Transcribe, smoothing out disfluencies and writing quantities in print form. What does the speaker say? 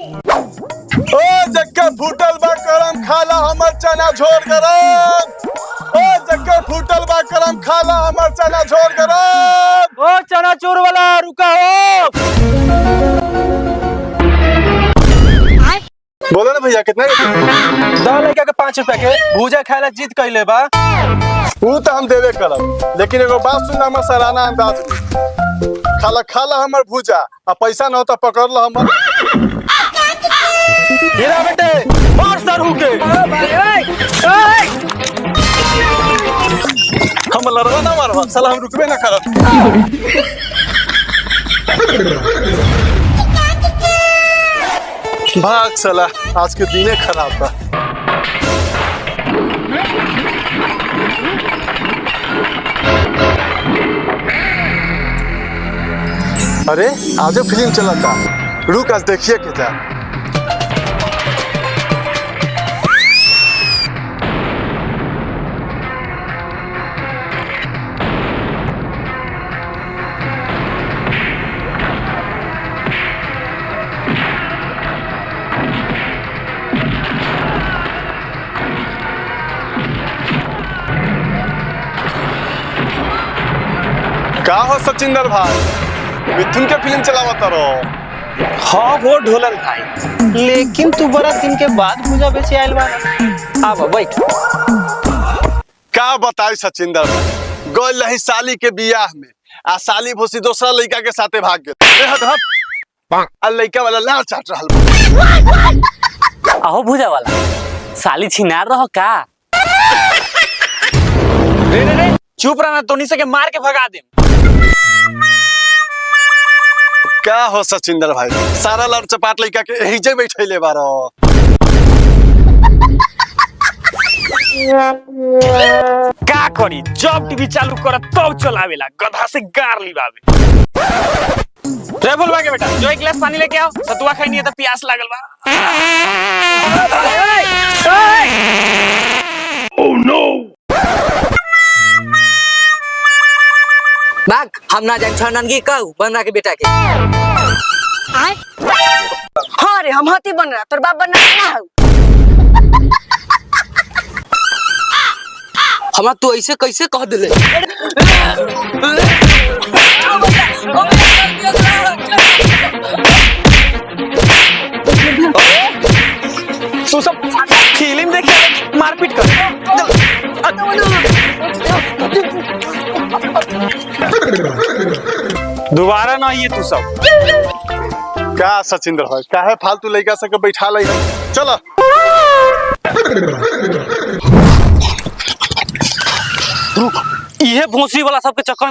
ओ जक्का फूटल बा करम खाला हमर चना झोर गरम। ओ जक्का फूटल बा करम खाला हमर चना झोर गरम। ओ चना चोर वाला रुका हो। बोलो ना भैया कितना दो लड़का के 5 रुपया के भूजा खाए ला जिद कैले बा। वो तो हम देवे करब, लेकिन एगो बात सुन हमर सराहना अंदाज में। खाला खाला हमर भूजा आ पैसा न होता पकड़ लो हमर। हीरा बेटे मार सर हुके। हम लड़वा ना मारवा साला हम रुकबे ना करब। भाग साला आज के दिने खराब बा। अरे आजो फिल्म चला था, रुक आज देखिए के जा। का हो सचिंदर भाई, मिथुन के फिल्म चलावता रहो। हाँ वो ढोलन भाई, लेकिन तू बड़ा दिन के बाद भूजा बेचे आयल बा। आवा बैठ। का बताई सचिंदर भाई, गइल रही साली के बियाह में आ साली भोसी दूसरा लड़का के साथे भाग गए। आ लड़का वाला लाल चाट रहल। अहो भूजा वाला साली छिनार रहो का। रे चुप रहना, तो निसे के मार के भगा दे। का हो सचिंदर भाई, सारा लड़ चपाट लड़का के यही जे बैठैले बारो। का करी जब टीवी चालू कर तब चलावेला, गधा से गार लिबावे। रे बोलवा के बेटा जो एक गिलास पानी लेके आओ, सतुआ खाई नहीं है तो प्यास लागल बा। Oh no. बाग हम ना जान छननगी कहू बना के बेटा के। हाँ रे हम हाथी बन रहा, तोर बाप बन रहा है। हमरा तू ऐसे कैसे कह दिले। तू सब फिल्म देखे मारपीट कर। दोबारा ना ये तू सब। का सचिंदर भाई काहे फालतू लड़का से के बैठा ले। चलो ये भोंसरी वाला सबके चक्कर में